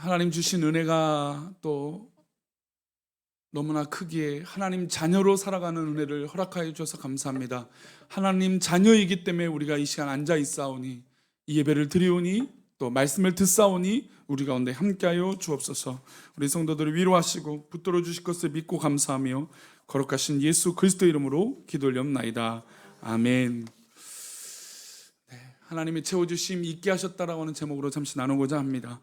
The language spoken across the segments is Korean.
하나님 주신 은혜가 또 너무나 크기에 하나님 자녀로 살아가는 은혜를 허락하여 주셔서 감사합니다. 하나님 자녀이기 때문에 우리가 이 시간 앉아 있사오니, 이 예배를 드리오니, 또 말씀을 듣사오니 우리 가운데 함께하여 주옵소서. 우리 성도들을 위로하시고 붙들어 주실 것을 믿고 감사하며 거룩하신 예수 그리스도 이름으로 기도 올려옵나이다. 아멘. 하나님의 채워주심 있게 하셨다라고 하는 제목으로 잠시 나누고자 합니다.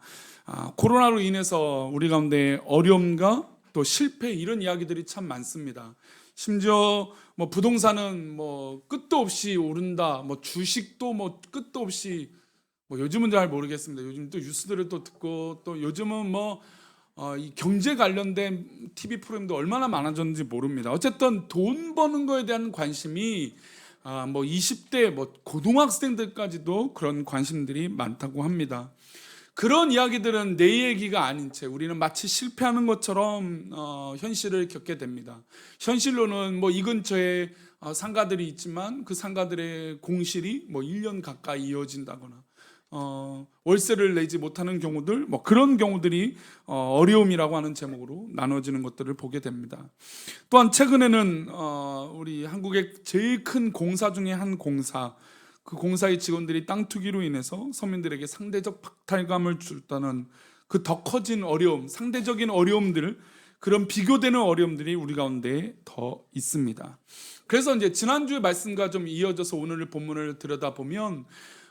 코로나로 인해서 우리 가운데 어려움과 또 실패, 이런 이야기들이 참 많습니다. 심지어 부동산은 끝도 없이 오른다, 주식도 끝도 없이, 요즘은 잘 모르겠습니다. 요즘 또 뉴스들을 또 듣고, 또 요즘은 이 경제 관련된 TV 프로그램도 얼마나 많아졌는지 모릅니다. 어쨌든 돈 버는 거에 대한 관심이 20대 고등학생들까지도 그런 관심들이 많다고 합니다. 그런 이야기들은 내 얘기가 아닌 채 우리는 마치 실패하는 것처럼 현실을 겪게 됩니다. 현실로는 이 근처에 상가들이 있지만 그 상가들의 공실이 1년 가까이 이어진다거나 월세를 내지 못하는 경우들, 그런 경우들이 어려움이라고 하는 제목으로 나눠지는 것들을 보게 됩니다. 또한 최근에는 우리 한국의 제일 큰 공사 중에 한 공사, 그 공사의 직원들이 땅 투기로 인해서 서민들에게 상대적 박탈감을 줬다는 그 더 커진 어려움, 상대적인 어려움들, 그런 비교되는 어려움들이 우리 가운데 더 있습니다. 그래서 이제 지난주의 말씀과 좀 이어져서 오늘 본문을 들여다보면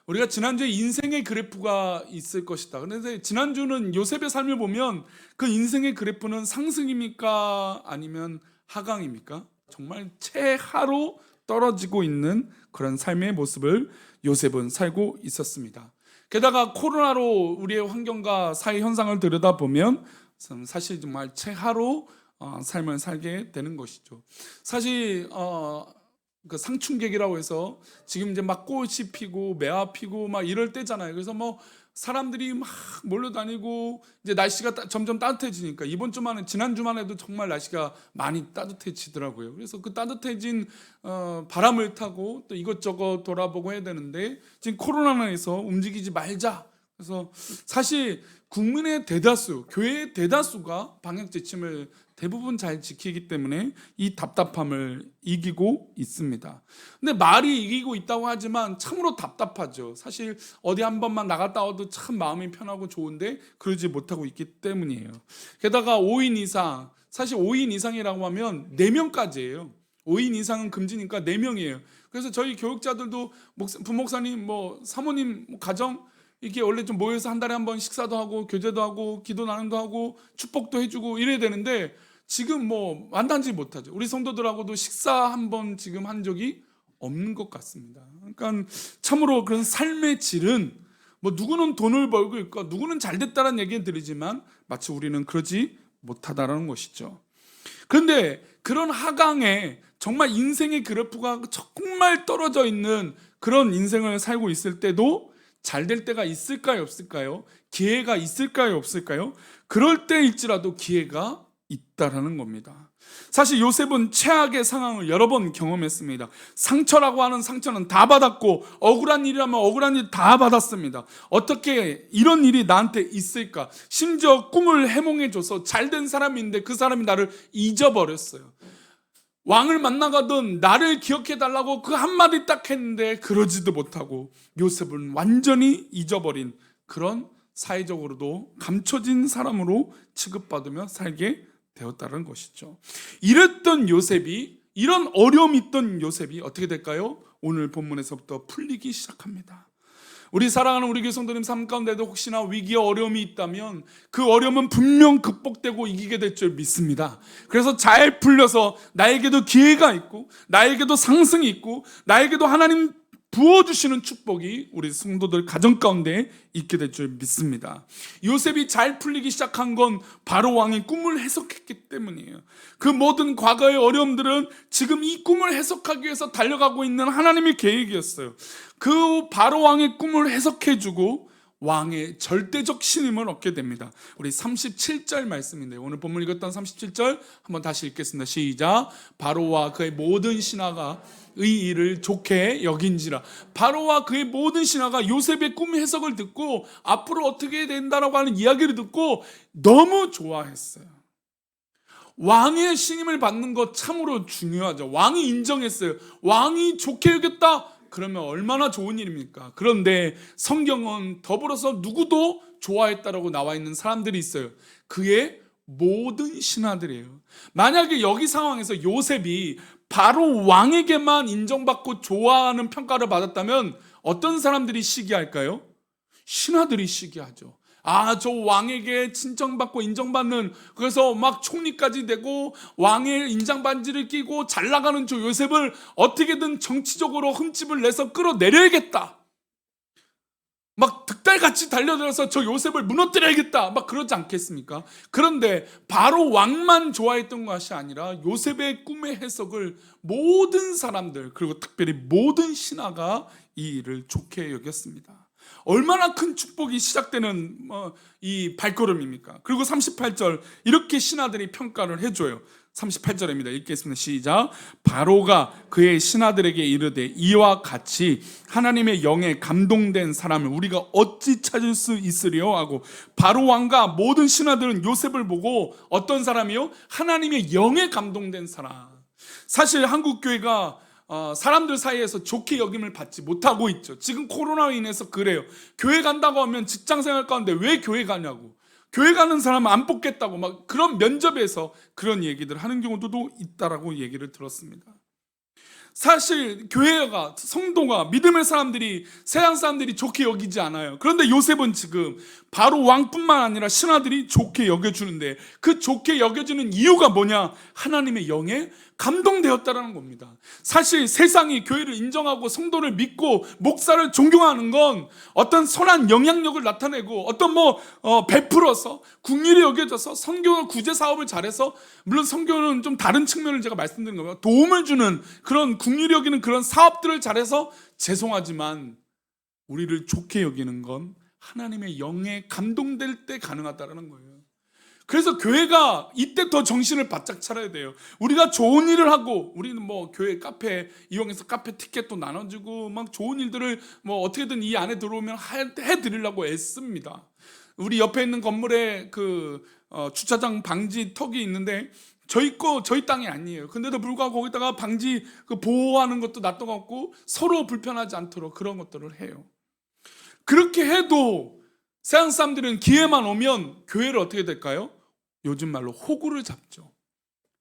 우리가 지난주에 인생의 그래프가 있을 것이다. 그런데 지난주는 요셉의 삶을 보면 그 인생의 그래프는 상승입니까? 아니면 하강입니까? 정말 최하로 떨어지고 있는 그런 삶의 모습을 요셉은 살고 있었습니다. 게다가 코로나로 우리의 환경과 사회 현상을 들여다보면 사실 정말 최하로 삶을 살게 되는 것이죠. 사실 그 상춘객이라고 해서 지금 이제 막 꽃이 피고 매화 피고 막 이럴 때잖아요. 그래서 사람들이 막 몰려다니고 이제 날씨가 점점 따뜻해지니까 이번 주만에, 지난 주만 해도 정말 날씨가 많이 따뜻해지더라고요. 그래서 그 따뜻해진 바람을 타고 또 이것저것 돌아보고 해야 되는데 지금 코로나로 해서 움직이지 말자. 그래서 사실 국민의 대다수, 교회의 대다수가 방역 지침을 대부분 잘 지키기 때문에 이 답답함을 이기고 있습니다. 근데 말이 이기고 있다고 하지만 참으로 답답하죠. 사실 어디 한 번만 나갔다 와도 참 마음이 편하고 좋은데 그러지 못하고 있기 때문이에요. 게다가 5인 이상, 사실 5인 이상이라고 하면 4명까지예요. 5인 이상은 금지니까 4명이에요. 그래서 저희 교육자들도 부목사님, 사모님 가정 이게 원래 좀 모여서 한 달에 한 번 식사도 하고 교제도 하고 기도 나눔도 하고 축복도 해주고 이래야 되는데 지금 만나지 못하죠. 우리 성도들하고도 식사 한 번 지금 한 적이 없는 것 같습니다. 그러니까 참으로 그런 삶의 질은 누구는 돈을 벌고 있고 누구는 잘 됐다는 얘기는 들리지만 마치 우리는 그러지 못하다라는 것이죠. 그런데 그런 하강에 정말 인생의 그래프가 정말 떨어져 있는 그런 인생을 살고 있을 때도 잘 될 때가 있을까요, 없을까요? 기회가 있을까요, 없을까요? 그럴 때일지라도 기회가 있다라는 겁니다. 사실 요셉은 최악의 상황을 여러 번 경험했습니다. 상처라고 하는 상처는 다 받았고 억울한 일이라면 억울한 일 다 받았습니다. 어떻게 이런 일이 나한테 있을까? 심지어 꿈을 해몽해줘서 잘된 사람인데 그 사람이 나를 잊어버렸어요. 왕을 만나가던 나를 기억해달라고 그 한마디 딱 했는데 그러지도 못하고 요셉은 완전히 잊어버린 그런 사회적으로도 감춰진 사람으로 취급받으며 살게 되었다는 것이죠. 이랬던 요셉이, 이런 어려움이 있던 요셉이 어떻게 될까요? 오늘 본문에서부터 풀리기 시작합니다. 우리 사랑하는 우리 교회 성도님 삶 가운데도 혹시나 위기와 어려움이 있다면 그 어려움은 분명 극복되고 이기게 될 줄 믿습니다. 그래서 잘 풀려서 나에게도 기회가 있고 나에게도 상승이 있고 나에게도 하나님 부어주시는 축복이 우리 성도들 가정 가운데 있게 될 줄 믿습니다. 요셉이 잘 풀리기 시작한 건 바로 왕이 꿈을 해석했기 때문이에요. 그 모든 과거의 어려움들은 지금 이 꿈을 해석하기 위해서 달려가고 있는 하나님의 계획이었어요. 그 바로 왕의 꿈을 해석해주고 왕의 절대적 신임을 얻게 됩니다. 우리 37절 말씀인데요. 오늘 본문 읽었던 37절 한번 다시 읽겠습니다. 시작. 바로와 그의 모든 신하가 의 일을 좋게 여긴지라. 바로와 그의 모든 신하가 요셉의 꿈 해석을 듣고 앞으로 어떻게 된다라고 하는 이야기를 듣고 너무 좋아했어요. 왕의 신임을 받는 것 참으로 중요하죠. 왕이 인정했어요. 왕이 좋게 여겼다. 그러면 얼마나 좋은 일입니까? 그런데 성경은 더불어서 누구도 좋아했다라고 나와 있는 사람들이 있어요. 그의 모든 신하들이에요. 만약에 여기 상황에서 요셉이 바로 왕에게만 인정받고 좋아하는 평가를 받았다면 어떤 사람들이 시기할까요? 신하들이 시기하죠. 저 왕에게 칭찬받고 인정받는, 그래서 막 총리까지 되고 왕의 인장 반지를 끼고 잘 나가는 저 요셉을 어떻게든 정치적으로 흠집을 내서 끌어내려야겠다. 막 득달같이 달려들어서 저 요셉을 무너뜨려야겠다. 막 그러지 않겠습니까? 그런데 바로 왕만 좋아했던 것이 아니라 요셉의 꿈의 해석을 모든 사람들, 그리고 특별히 모든 신하가 이 일을 좋게 여겼습니다. 얼마나 큰 축복이 시작되는 이 발걸음입니까? 그리고 38절 이렇게 신하들이 평가를 해줘요. 38절입니다. 읽겠습니다. 시작. 바로가 그의 신하들에게 이르되 이와 같이 하나님의 영에 감동된 사람을 우리가 어찌 찾을 수 있으리요? 하고 바로 왕과 모든 신하들은 요셉을 보고 어떤 사람이요? 하나님의 영에 감동된 사람. 사실 한국 교회가 사람들 사이에서 좋게 여김을 받지 못하고 있죠. 지금 코로나로 인해서 그래요. 교회 간다고 하면 직장생활 가운데 왜 교회 가냐고, 교회 가는 사람은 안 뽑겠다고 막 그런 면접에서 그런 얘기들 하는 경우도 있다라고 얘기를 들었습니다. 사실 교회가, 성도가, 믿음의 사람들이, 세상 사람들이 좋게 여기지 않아요. 그런데 요셉은 지금 바로 왕뿐만 아니라 신하들이 좋게 여겨주는데 그 좋게 여겨주는 이유가 뭐냐? 하나님의 영에 감동되었다라는 겁니다. 사실 세상이 교회를 인정하고 성도를 믿고 목사를 존경하는 건 어떤 선한 영향력을 나타내고 어떤 베풀어서 국리를 여겨져서 선교 구제 사업을 잘해서, 물론 선교는 좀 다른 측면을 제가 말씀드린 겁니다. 도움을 주는 그런 국리를 여기는 그런 사업들을 잘해서 죄송하지만 우리를 좋게 여기는 건 하나님의 영에 감동될 때 가능하다는 거예요. 그래서 교회가 이때 더 정신을 바짝 차려야 돼요. 우리가 좋은 일을 하고, 우리는 교회 카페 이용해서 카페 티켓도 나눠주고 막 좋은 일들을 어떻게든 이 안에 들어오면 해드리려고 애씁니다. 우리 옆에 있는 건물에 주차장 방지 턱이 있는데 저희 땅이 아니에요. 근데도 불구하고 거기다가 방지 보호하는 것도 놔둬갖고 서로 불편하지 않도록 그런 것들을 해요. 그렇게 해도 세상 사람들은 기회만 오면 교회를 어떻게 될까요? 요즘 말로 호구를 잡죠.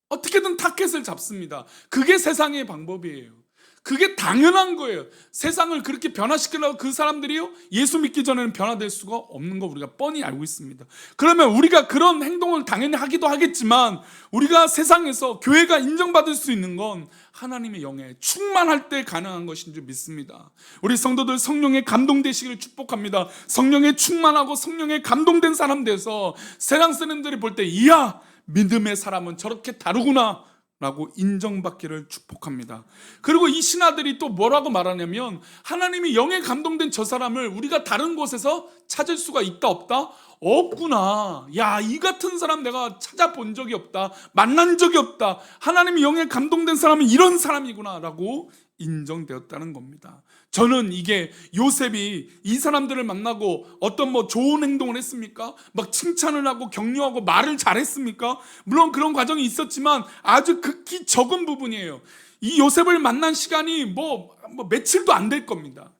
어떻게든 타켓을 잡습니다. 그게 세상의 방법이에요. 그게 당연한 거예요. 세상을 그렇게 변화시키려고 그 사람들이요, 예수 믿기 전에는 변화될 수가 없는 거 우리가 뻔히 알고 있습니다. 그러면 우리가 그런 행동을 당연히 하기도 하겠지만 우리가 세상에서 교회가 인정받을 수 있는 건 하나님의 영에 충만할 때 가능한 것인 줄 믿습니다. 우리 성도들 성령에 감동되시기를 축복합니다. 성령에 충만하고 성령에 감동된 사람 돼서 세상 사람들이 볼 때 이야, 믿음의 사람은 저렇게 다르구나 라고 인정받기를 축복합니다. 그리고 이 신하들이 또 뭐라고 말하냐면 하나님이 영에 감동된 저 사람을 우리가 다른 곳에서 찾을 수가 있다 없다? 없구나. 야, 이 같은 사람 내가 찾아본 적이 없다. 만난 적이 없다. 하나님이 영에 감동된 사람은 이런 사람이구나 라고 인정되었다는 겁니다. 저는 이게 요셉이 이 사람들을 만나고 어떤 좋은 행동을 했습니까? 막 칭찬을 하고 격려하고 말을 잘했습니까? 물론 그런 과정이 있었지만 아주 극히 적은 부분이에요. 이 요셉을 만난 시간이 며칠도 안 될 겁니다.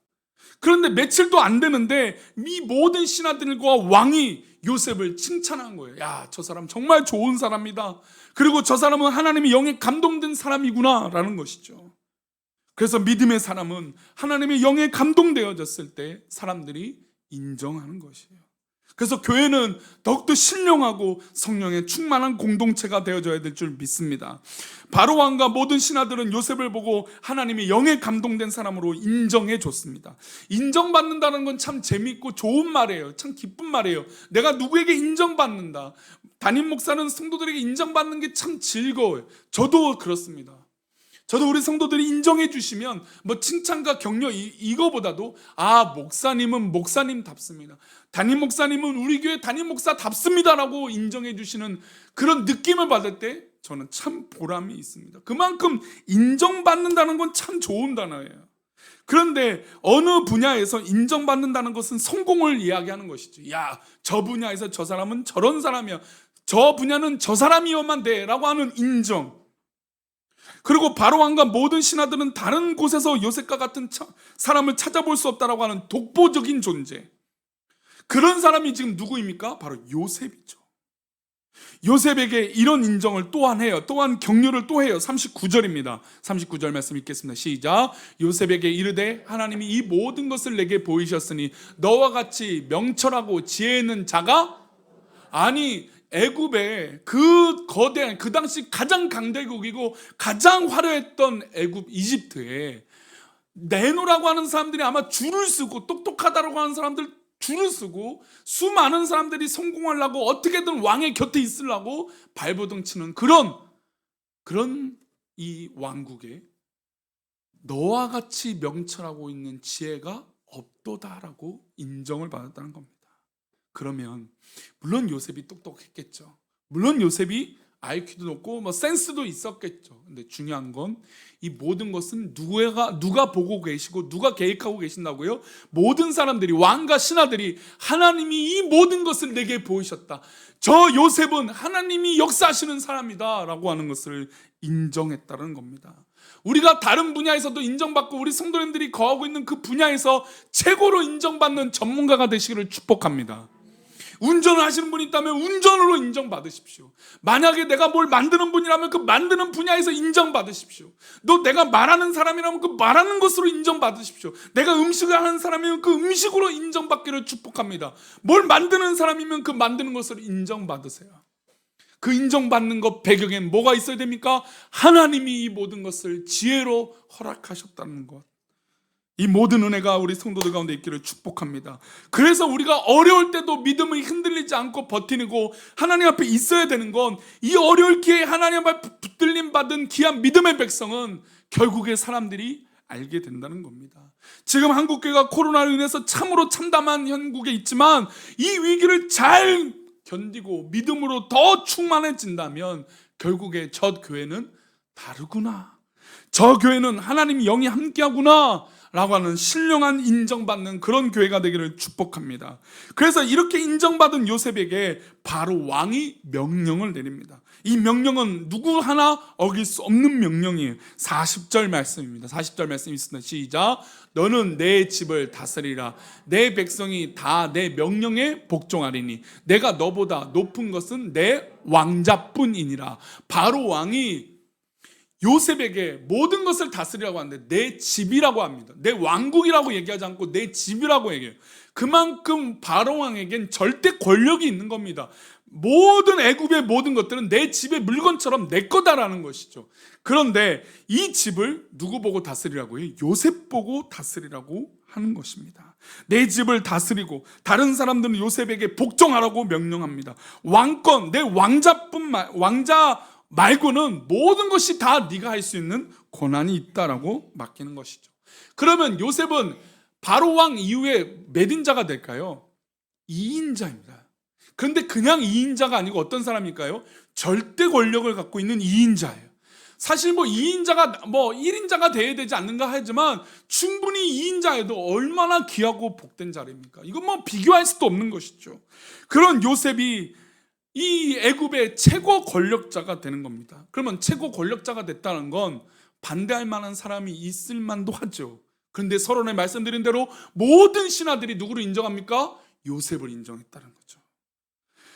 그런데 며칠도 안 되는데 이 모든 신하들과 왕이 요셉을 칭찬한 거예요. 야, 저 사람 정말 좋은 사람이다. 그리고 저 사람은 하나님의 영에 감동된 사람이구나 라는 것이죠. 그래서 믿음의 사람은 하나님의 영에 감동되어졌을 때 사람들이 인정하는 것이에요. 그래서 교회는 더욱더 신령하고 성령에 충만한 공동체가 되어져야 될 줄 믿습니다. 바로 왕과 모든 신하들은 요셉을 보고 하나님의 영에 감동된 사람으로 인정해 줬습니다. 인정받는다는 건 참 재밌고 좋은 말이에요. 참 기쁜 말이에요. 내가 누구에게 인정받는다. 담임 목사는 성도들에게 인정받는 게 참 즐거워요. 저도 그렇습니다. 저도 우리 성도들이 인정해 주시면 뭐 칭찬과 격려 이거보다도 목사님은 목사님답습니다. 담임 목사님은 우리 교회 담임 목사답습니다라고 인정해 주시는 그런 느낌을 받을 때 저는 참 보람이 있습니다. 그만큼 인정받는다는 건 참 좋은 단어예요. 그런데 어느 분야에서 인정받는다는 것은 성공을 이야기하는 것이죠. 야, 저 분야에서 저 사람은 저런 사람이야. 저 분야는 저 사람이어만 돼 라고 하는 인정. 그리고 바로왕과 모든 신하들은 다른 곳에서 요셉과 같은 사람을 찾아볼 수 없다라고 하는 독보적인 존재. 그런 사람이 지금 누구입니까? 바로 요셉이죠. 요셉에게 이런 인정을 또한 해요. 또한 격려를 또 해요. 39절입니다. 39절 말씀 읽겠습니다. 시작. 요셉에게 이르되 하나님이 이 모든 것을 내게 보이셨으니 너와 같이 명철하고 지혜 있는 자가 아니 애굽의 그 거대한 그 당시 가장 강대국이고 가장 화려했던 애굽 이집트에 네노라고 하는 사람들이 아마 줄을 쓰고 똑똑하다라고 하는 사람들 줄을 쓰고 수많은 사람들이 성공하려고 어떻게든 왕의 곁에 있으려고 발버둥 치는 그런 이 왕국에 너와 같이 명철하고 있는 지혜가 없도다라고 인정을 받았다는 겁니다. 그러면 물론 요셉이 똑똑했겠죠. 물론 요셉이 IQ도 높고 뭐 센스도 있었겠죠. 근데 중요한 건 이 모든 것은 누가 보고 계시고 누가 계획하고 계신다고요? 모든 사람들이 왕과 신하들이 하나님이 이 모든 것을 내게 보이셨다. 저 요셉은 하나님이 역사하시는 사람이다 라고 하는 것을 인정했다는 겁니다. 우리가 다른 분야에서도 인정받고 우리 성도님들이 거하고 있는 그 분야에서 최고로 인정받는 전문가가 되시기를 축복합니다. 운전을 하시는 분이 있다면 운전으로 인정받으십시오. 만약에 내가 뭘 만드는 분이라면 그 만드는 분야에서 인정받으십시오. 내가 말하는 사람이라면 그 말하는 것으로 인정받으십시오. 내가 음식을 하는 사람이면 그 음식으로 인정받기를 축복합니다. 뭘 만드는 사람이면 그 만드는 것으로 인정받으세요. 그 인정받는 것 배경엔 뭐가 있어야 됩니까? 하나님이 이 모든 것을 지혜로 허락하셨다는 것. 이 모든 은혜가 우리 성도들 가운데 있기를 축복합니다. 그래서 우리가 어려울 때도 믿음이 흔들리지 않고 버티고 하나님 앞에 있어야 되는 건 이 어려울 기회에 하나님 앞에 붙들림 받은 귀한 믿음의 백성은 결국에 사람들이 알게 된다는 겁니다. 지금 한국교회가 코로나로 인해서 참으로 참담한 현국에 있지만 이 위기를 잘 견디고 믿음으로 더 충만해진다면 결국에 저 교회는 다르구나. 저 교회는 하나님이 영이 함께하구나 라고 하는 신령한 인정받는 그런 교회가 되기를 축복합니다. 그래서 이렇게 인정받은 요셉에게 바로 왕이 명령을 내립니다. 이 명령은 누구 하나 어길 수 없는 명령이에요. 40절 말씀입니다. 40절 말씀이 있습니다. 시작. 너는 내 집을 다스리라. 내 백성이 다 내 명령에 복종하리니 내가 너보다 높은 것은 내 왕자뿐이니라. 바로 왕이 요셉에게 모든 것을 다스리라고 하는데 내 집이라고 합니다. 내 왕국이라고 얘기하지 않고 내 집이라고 얘기해요. 그만큼 바로 왕에겐 절대 권력이 있는 겁니다. 모든 애굽의 모든 것들은 내 집의 물건처럼 내 거다라는 것이죠. 그런데 이 집을 누구 보고 다스리라고 해요? 요셉 보고 다스리라고 하는 것입니다. 내 집을 다스리고 다른 사람들은 요셉에게 복종하라고 명령합니다. 왕권, 내 왕자 말고는 모든 것이 다 네가 할 수 있는 권한이 있다라고 맡기는 것이죠. 그러면 요셉은 바로 왕 이후에 몇 인자가 될까요? 2인자입니다. 그런데 그냥 2인자가 아니고 어떤 사람일까요? 절대 권력을 갖고 있는 2인자예요. 사실 2인자가 1인자가 돼야 되지 않는가 하지만 충분히 2인자에도 얼마나 귀하고 복된 자리입니까? 이건 비교할 수도 없는 것이죠. 그런 요셉이 이 애굽의 최고 권력자가 되는 겁니다. 그러면 최고 권력자가 됐다는 건 반대할 만한 사람이 있을 만도 하죠. 그런데 서론에 말씀드린 대로 모든 신하들이 누구를 인정합니까? 요셉을 인정했다는 거죠.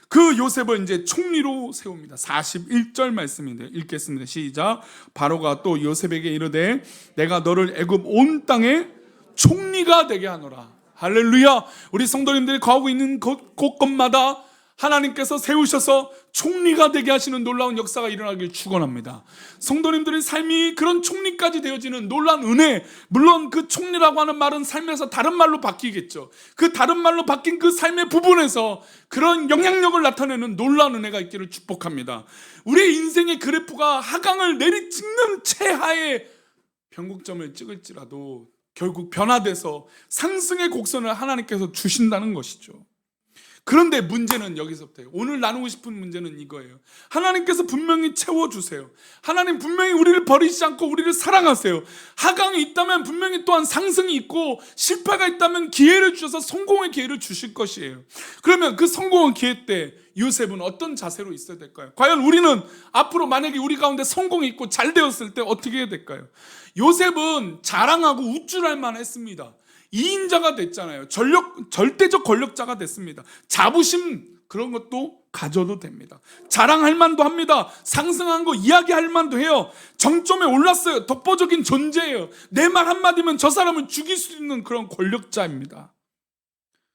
그 요셉을 이제 총리로 세웁니다. 41절 말씀인데 읽겠습니다. 시작. 바로가 또 요셉에게 이르되 내가 너를 애굽 온 땅에 총리가 되게 하노라. 할렐루야. 우리 성도님들이 거하고 있는 곳곳마다 하나님께서 세우셔서 총리가 되게 하시는 놀라운 역사가 일어나길 축원합니다. 성도님들의 삶이 그런 총리까지 되어지는 놀라운 은혜, 물론 그 총리라고 하는 말은 삶에서 다른 말로 바뀌겠죠. 그 다른 말로 바뀐 그 삶의 부분에서 그런 영향력을 나타내는 놀라운 은혜가 있기를 축복합니다. 우리의 인생의 그래프가 하강을 내리찍는 최하의 변곡점을 찍을지라도 결국 변화돼서 상승의 곡선을 하나님께서 주신다는 것이죠. 그런데 문제는 여기서부터예요. 오늘 나누고 싶은 문제는 이거예요. 하나님께서 분명히 채워주세요. 하나님 분명히 우리를 버리지 않고 우리를 사랑하세요. 하강이 있다면 분명히 또한 상승이 있고, 실패가 있다면 기회를 주셔서 성공의 기회를 주실 것이에요. 그러면 그 성공의 기회 때 요셉은 어떤 자세로 있어야 될까요? 과연 우리는 앞으로 만약에 우리 가운데 성공이 있고 잘 되었을 때 어떻게 해야 될까요? 요셉은 자랑하고 우쭐할 만했습니다. 2인자가 됐잖아요. 절대적 권력자가 됐습니다. 자부심 그런 것도 가져도 됩니다. 자랑할 만도 합니다. 상승한 거 이야기할 만도 해요. 정점에 올랐어요. 독보적인 존재예요. 내 말 한마디면 저 사람을 죽일 수 있는 그런 권력자입니다.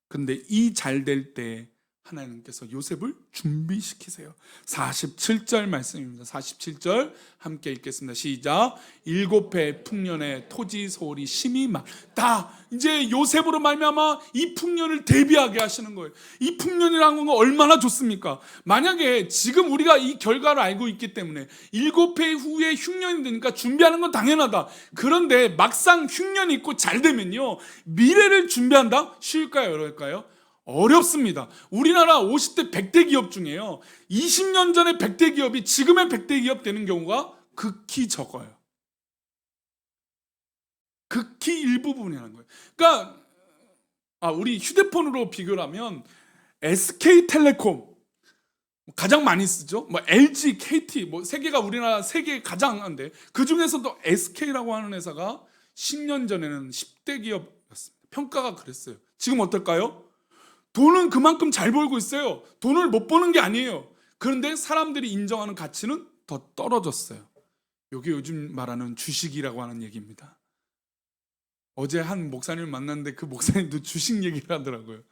근데 이 잘 될 때 하나님께서 요셉을 준비시키세요. 47절 말씀입니다. 47절 함께 읽겠습니다. 시작. 7해 풍년에 토지 소울이 심히 많다. 이제 요셉으로 말미암아 이 풍년을 대비하게 하시는 거예요. 이 풍년이라는 건 얼마나 좋습니까? 만약에 지금 우리가 이 결과를 알고 있기 때문에 7해 후에 흉년이 되니까 준비하는 건 당연하다. 그런데 막상 흉년이 있고 잘 되면요, 미래를 준비한다? 쉬울까요? 어려울까요? 어렵습니다. 우리나라 50대 100대 기업 중에요, 20년 전에 100대 기업이 지금의 100대 기업 되는 경우가 극히 적어요. 극히 일부분이라는 거예요. 그러니까 우리 휴대폰으로 비교를 하면 SK텔레콤 가장 많이 쓰죠. LG, KT 세 개가 우리나라 세계 가장 한데, 그 중에서도 SK라고 하는 회사가 10년 전에는 10대 기업이었습니다. 평가가 그랬어요. 지금 어떨까요? 돈은 그만큼 잘 벌고 있어요. 돈을 못 버는 게 아니에요. 그런데 사람들이 인정하는 가치는 더 떨어졌어요. 이게 요즘 말하는 주식이라고 하는 얘기입니다. 어제 한 목사님을 만났는데 그 목사님도 주식 얘기를 하더라고요.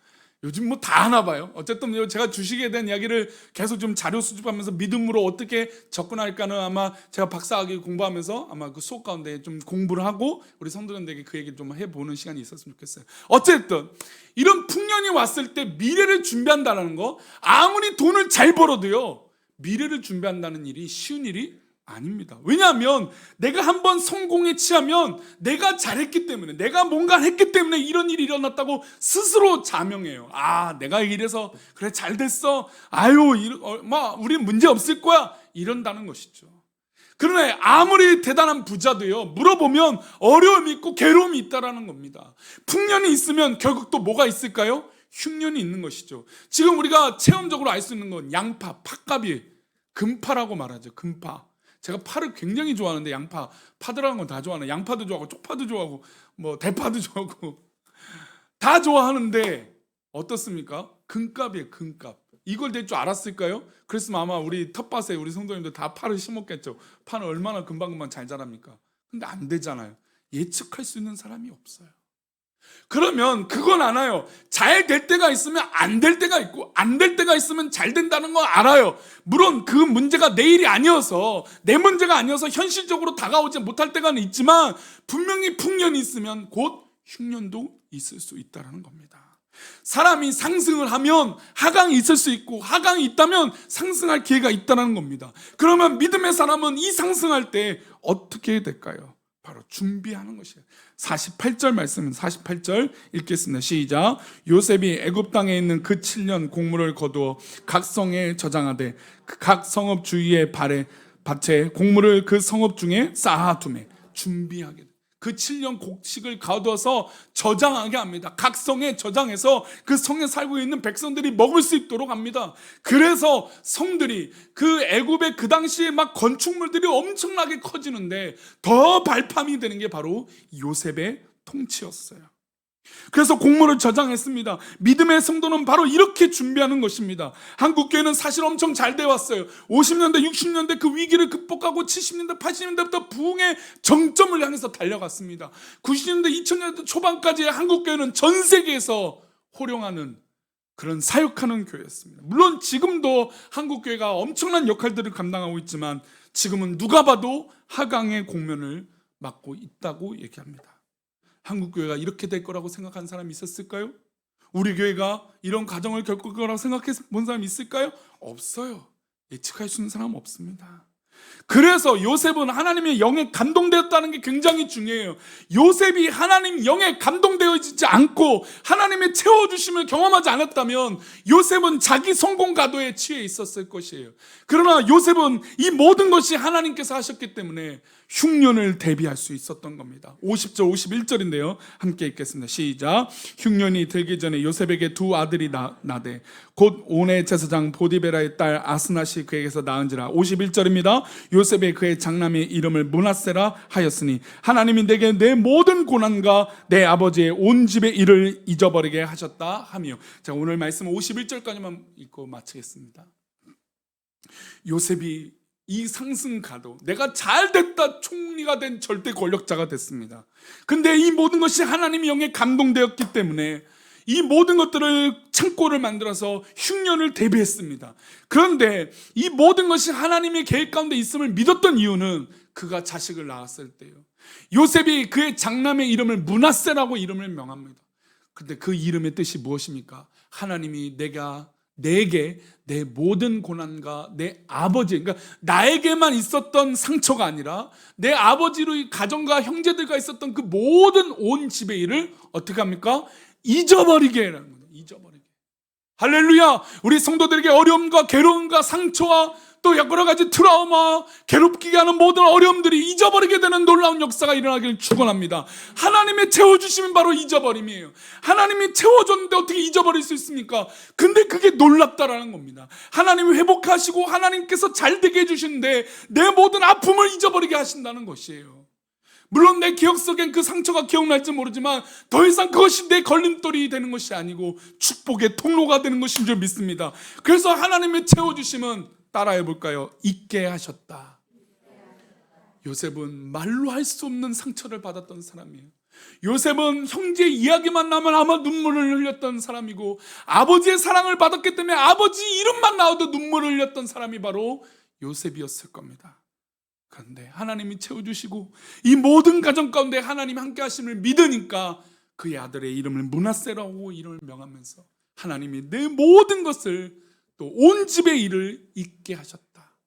요즘 다 하나 봐요. 어쨌든 제가 주식에 대한 이야기를 계속 좀 자료 수집하면서 믿음으로 어떻게 접근할까는 아마 제가 박사학위 공부하면서 아마 그 수업 가운데 좀 공부를 하고 우리 성도님들에게 그 얘기를 좀 해보는 시간이 있었으면 좋겠어요. 어쨌든 이런 풍년이 왔을 때 미래를 준비한다는 거, 아무리 돈을 잘 벌어도요, 미래를 준비한다는 일이 쉬운 일이 아닙니다. 왜냐하면 내가 한번 성공에 취하면 내가 잘했기 때문에, 내가 뭔가 했기 때문에 이런 일이 일어났다고 스스로 자명해요. 내가 이래서 그래 잘 됐어, 우린 문제 없을 거야, 이런다는 것이죠. 그러나 아무리 대단한 부자도요, 물어보면 어려움이 있고 괴로움이 있다라는 겁니다. 풍년이 있으면 결국 또 뭐가 있을까요? 흉년이 있는 것이죠. 지금 우리가 체험적으로 알 수 있는 건 양파, 팥값이 금파라고 말하죠. 금파. 제가 파를 굉장히 좋아하는데, 양파, 파 들어간 건 다 좋아하는, 양파도 좋아하고 쪽파도 좋아하고 대파도 좋아하고 다 좋아하는데 어떻습니까? 금값이에요. 금값. 이걸 될 줄 알았을까요? 그랬으면 아마 우리 텃밭에 우리 성도님들 다 파를 심었겠죠. 파는 얼마나 금방금방 잘 자랍니까? 근데 안 되잖아요. 예측할 수 있는 사람이 없어요. 그러면 그건 알아요. 잘 될 때가 있으면 안 될 때가 있고, 안 될 때가 있으면 잘 된다는 건 알아요. 물론 그 문제가 내 일이 아니어서, 내 문제가 아니어서 현실적으로 다가오지 못할 때가 있지만, 분명히 풍년이 있으면 곧 흉년도 있을 수 있다는 겁니다. 사람이 상승을 하면 하강이 있을 수 있고, 하강이 있다면 상승할 기회가 있다는 겁니다. 그러면 믿음의 사람은 이 상승할 때 어떻게 해야 될까요? 바로 준비하는 것이에요. 48절 말씀은 48절 읽겠습니다. 시작. 요셉이 애굽 땅에 있는 그 7년 곡물을 거두어 각 성에 저장하되 각 성읍 주위의 밭에 곡물을 그 성읍 중에 쌓아두매. 준비하게 돼. 그 7년 곡식을 거두어서 저장하게 합니다. 각 성에 저장해서 그 성에 살고 있는 백성들이 먹을 수 있도록 합니다. 그래서 성들이 그 애굽의 그 당시에 건축물들이 엄청나게 커지는데 더 발판이 되는 게 바로 요셉의 통치였어요. 그래서 곡물을 저장했습니다. 믿음의 성도는 바로 이렇게 준비하는 것입니다. 한국교회는 사실 엄청 잘 돼 왔어요. 50년대 60년대 그 위기를 극복하고 70년대 80년대부터 부흥의 정점을 향해서 달려갔습니다. 90년대 2000년대 초반까지 한국교회는 전 세계에서 호령하는 그런 사역하는 교회였습니다. 물론 지금도 한국교회가 엄청난 역할들을 감당하고 있지만 지금은 누가 봐도 하강의 공면을 맡고 있다고 얘기합니다. 한국교회가 이렇게 될 거라고 생각한 사람이 있었을까요? 우리 교회가 이런 과정을 겪을 거라고 생각해서 본 사람이 있을까요? 없어요. 예측할 수 있는 사람은 없습니다. 그래서 요셉은 하나님의 영에 감동되었다는 게 굉장히 중요해요. 요셉이 하나님 영에 감동되어지지 않고 하나님의 채워주심을 경험하지 않았다면 요셉은 자기 성공 가도에 취해 있었을 것이에요. 그러나 요셉은 이 모든 것이 하나님께서 하셨기 때문에 흉년을 대비할 수 있었던 겁니다. 50절 51절인데요 함께 읽겠습니다. 시작. 흉년이 들기 전에 요셉에게 두 아들이 나되 곧 온의 제사장 보디베라의 딸 아스낫이 그에게서 낳은지라. 51절입니다. 요셉의 그의 장남의 이름을 므낫세라 하였으니 하나님이 내게 내 모든 고난과 내 아버지의 온 집의 일을 잊어버리게 하셨다 하며. 자, 오늘 말씀 51절까지만 읽고 마치겠습니다. 요셉이 이 상승가도 내가 잘됐다 총리가 된 절대 권력자가 됐습니다. 근데 이 모든 것이 하나님의 영에 감동되었기 때문에 이 모든 것들을 창고를 만들어서 흉년을 대비했습니다. 그런데 이 모든 것이 하나님의 계획 가운데 있음을 믿었던 이유는 그가 자식을 낳았을 때요. 요셉이 그의 장남의 이름을 므낫세라고 이름을 명합니다. 근데 그 이름의 뜻이 무엇입니까? 하나님이 내게 내 모든 고난과 내 아버지, 그러니까 나에게만 있었던 상처가 아니라 내 아버지로 가정과 형제들과 있었던 그 모든 온 집의 일을 어떻게 합니까? 잊어버리게 하는 거예요. 잊어버리게. 할렐루야. 우리 성도들에게 어려움과 괴로움과 상처와 또 여러 가지 트라우마, 괴롭게 하는 모든 어려움들이 잊어버리게 되는 놀라운 역사가 일어나기를 축원합니다. 하나님의 채워주시면 바로 잊어버림이에요. 하나님이 채워줬는데 어떻게 잊어버릴 수 있습니까? 근데 그게 놀랍다라는 겁니다. 하나님이 회복하시고 하나님께서 잘되게 해주시는데 내 모든 아픔을 잊어버리게 하신다는 것이에요. 물론 내 기억 속엔 그 상처가 기억날지 모르지만 더 이상 그것이 내 걸림돌이 되는 것이 아니고 축복의 통로가 되는 것인 줄 믿습니다. 그래서 하나님의 채워주심은 따라해 볼까요? 잊게 하셨다. 요셉은 말로 할 수 없는 상처를 받았던 사람이에요. 요셉은 형제 이야기만 나면 아마 눈물을 흘렸던 사람이고 아버지의 사랑을 받았기 때문에 아버지 이름만 나와도 눈물을 흘렸던 사람이 바로 요셉이었을 겁니다. 그런데 하나님이 채워주시고 이 모든 가정 가운데 하나님 함께 하심을 믿으니까 그의 아들의 이름을 므낫세라고 이름을 명하면서 하나님이 내 모든 것을 또 온 집의 일을 잊게 하셨다.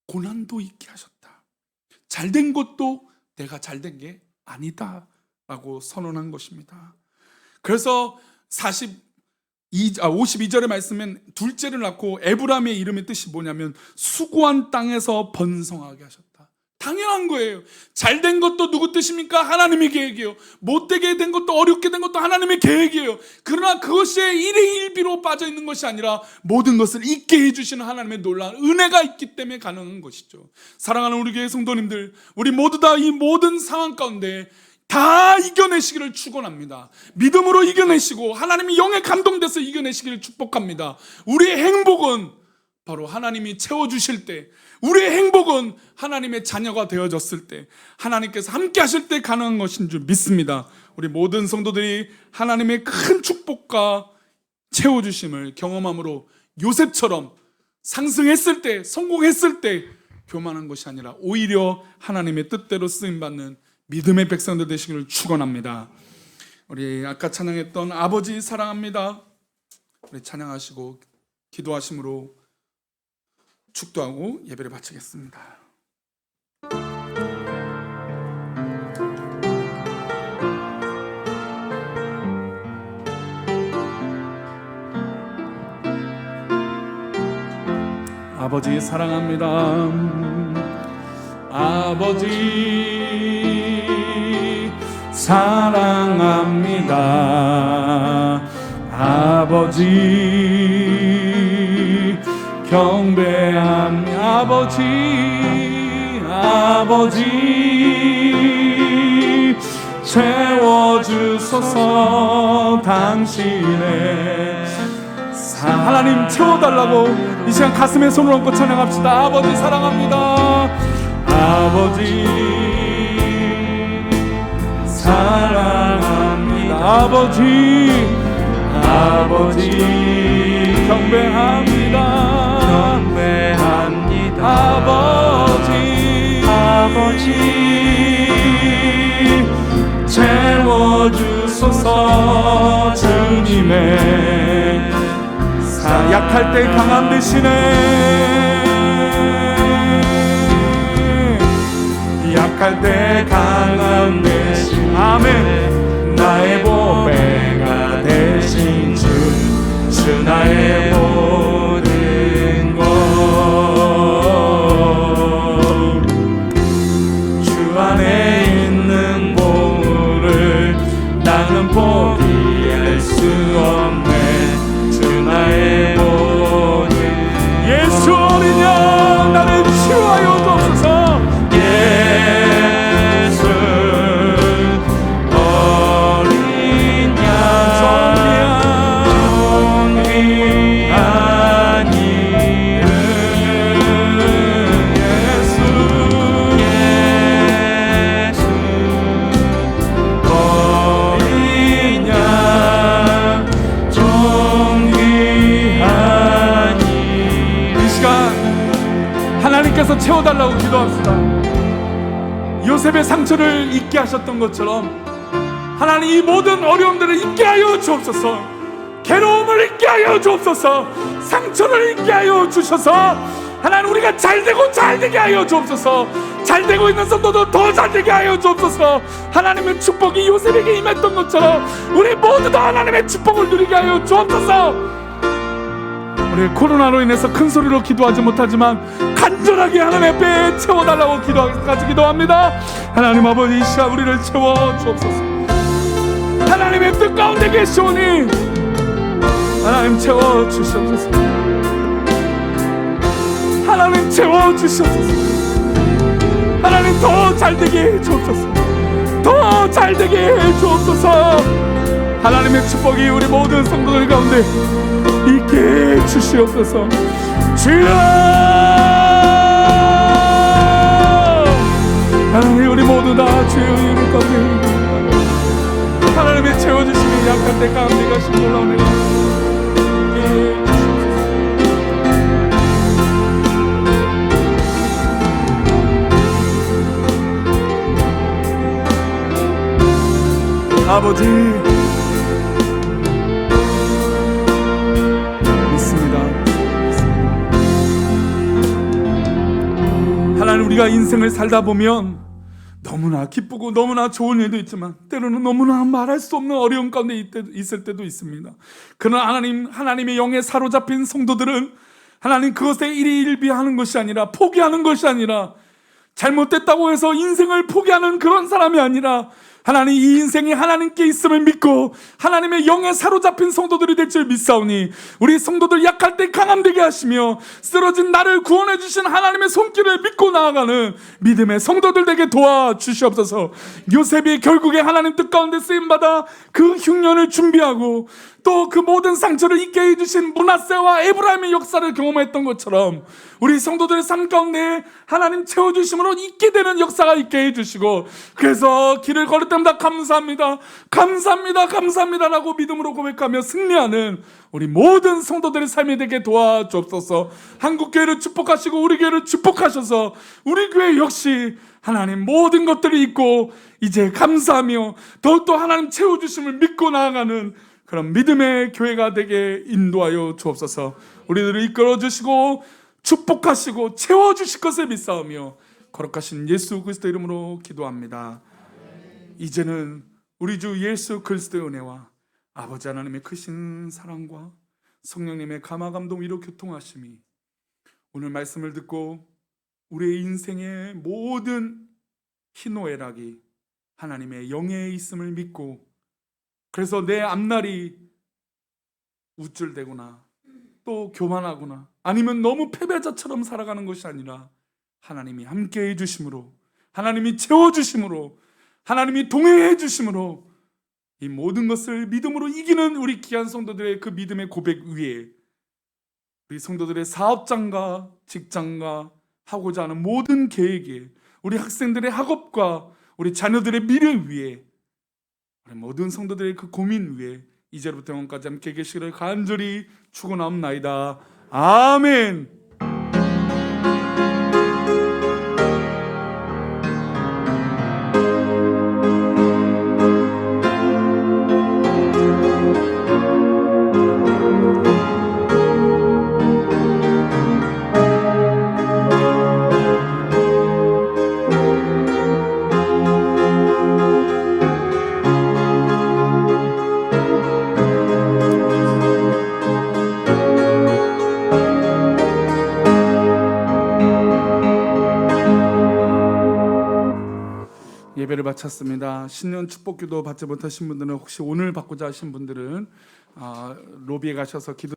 고난도 잊게 하셨다. 잘된 것도 내가 잘된 게 아니다 라고 선언한 것입니다. 그래서 52절의 말씀은 둘째를 낳고 에브라임의 이름의 뜻이 뭐냐면 수고한 땅에서 번성하게 하셨다. 당연한 거예요. 잘된 것도 누구 뜻입니까? 하나님의 계획이에요. 못되게 된 것도 어렵게 된 것도 하나님의 계획이에요. 그러나 그것이 일희일비로 빠져있는 것이 아니라 모든 것을 잊게 해주시는 하나님의 놀라운 은혜가 있기 때문에 가능한 것이죠. 사랑하는 우리 교회 성도님들, 우리 모두 다 이 모든 상황 가운데 다 이겨내시기를 축원합니다. 믿음으로 이겨내시고 하나님이 영에 감동돼서 이겨내시기를 축복합니다. 우리의 행복은 바로 하나님이 채워주실 때, 우리의 행복은 하나님의 자녀가 되어졌을 때, 하나님께서 함께 하실 때 가능한 것인 줄 믿습니다. 우리 모든 성도들이 하나님의 큰 축복과 채워주심을 경험함으로 요셉처럼 상승했을 때, 성공했을 때 교만한 것이 아니라 오히려 하나님의 뜻대로 쓰임받는 믿음의 백성들 되시기를 축원합니다. 우리 아까 찬양했던 아버지 사랑합니다. 우리 찬양하시고 기도하심으로 축도하고 예배를 마치겠습니다. 아버지 사랑합니다. 아버지 사랑합니다. 아버지 경배합니다. 아버지 채워주소서. 당신의 하나님 채워달라고 이 시간 가슴에 손을 얹고 찬양합시다. 아버지 사랑합니다. 아버지 사랑합니다. 아버지 아버지 경배합니다. 아버지 채워주소서. 주님의 약할 때 강함 되시네. 약할 때 강함 되신 아멘. 나의 보배가 되신 주 나의 모든 것. 주 안에 있는 보물을 나는 포기할 수 없네. 주 나의 모든 예수 어린 양 나를 치유하여 주옵소서. 하나님께서 채워달라고 기도합시다. 요셉의 상처를 잊게 하셨던 것처럼 하나님 이 모든 어려움들을 잊게 하여 주옵소서. 괴로움을 잊게 하여 주옵소서. 상처를 잊게 하여 주셔서 하나님 우리가 잘되고 잘되게 하여 주옵소서. 잘되고 있는 성도도 더 잘되게 하여 주옵소서. 하나님의 축복이 요셉에게 임했던 것처럼 우리 모두 다 하나님의 축복을 누리게 하여 주옵소서. 우리 코로나로 인해서 큰 소리로 기도하지 못하지만 간절하게 하나님의 배에 채워달라고 기도합니다. 하나님 아버지 이 시간 우리를 채워 주옵소서. 하나님의 뜻 가운데 계시오니 하나님 채워 주시옵소서. 하나님 채워 주시옵소서. 하나님 더 잘되게 해 주옵소서. 더 잘되게 해 주옵소서. 하나님의 축복이 우리 모든 성도들 가운데 있게 해 주시옵소서. 주여 하나님 우리 모두 다 주의 이름 가운데 하나님의 채워주시는 약한 때 가운데 가신 놀라운 은혜 있게 해 주시옵소서. 아버지 하나님 우리가 인생을 살다 보면 너무나 기쁘고 너무나 좋은 일도 있지만 때로는 너무나 말할 수 없는 어려움 가운데 있을 때도 있습니다. 그러나 하나님의 영에 사로잡힌 성도들은 하나님 그것에 일희일비하는 것이 아니라 포기하는 것이 아니라 잘못됐다고 해서 인생을 포기하는 그런 사람이 아니라 하나님 이 인생이 하나님께 있음을 믿고 하나님의 영에 사로잡힌 성도들이 될 줄 믿사오니 우리 성도들 약할 때 강함되게 하시며 쓰러진 나를 구원해 주신 하나님의 손길을 믿고 나아가는 믿음의 성도들 되게 도와주시옵소서. 요셉이 결국에 하나님 뜻 가운데 쓰임받아 그 흉년을 준비하고 또 그 모든 상처를 잊게 해주신 므낫세와 에브라임의 역사를 경험했던 것처럼 우리 성도들의 삶 가운데 하나님 채워주심으로 있게 되는 역사가 있게 해주시고 그래서 길을 걸을 때마다 감사합니다 감사합니다 감사합니다 라고 믿음으로 고백하며 승리하는 우리 모든 성도들의 삶이 되게 도와주옵소서. 한국교회를 축복하시고 우리 교회를 축복하셔서 우리 교회 역시 하나님 모든 것들이 있고 이제 감사하며 더욱더 하나님 채워주심을 믿고 나아가는 그런 믿음의 교회가 되게 인도하여 주옵소서. 우리들을 이끌어주시고 축복하시고 채워주실 것을 믿사오며 거룩하신 예수 그리스도 이름으로 기도합니다. 이제는 우리 주 예수 그리스도의 은혜와 아버지 하나님의 크신 사랑과 성령님의 감화감동 위로 교통하심이 오늘 말씀을 듣고 우리의 인생의 모든 희노애락이 하나님의 영에 있음을 믿고 그래서 내 앞날이 우쭐대거나 또 교만하거나 아니면 너무 패배자처럼 살아가는 것이 아니라 하나님이 함께 해주심으로 하나님이 채워주심으로 하나님이 동행해 주심으로 이 모든 것을 믿음으로 이기는 우리 귀한 성도들의 그 믿음의 고백 위에 우리 성도들의 사업장과 직장과 하고자 하는 모든 계획에 우리 학생들의 학업과 우리 자녀들의 미래 위에 우리 모든 성도들의 그 고민 위에 이제부터 영원까지 함께 계시기를 간절히 축원하옵나이다. 아멘. 예배를 마쳤습니다. 신년 축복기도 받지 못하신 분들은 혹시 오늘 받고자 하신 분들은 로비에 가셔서 기도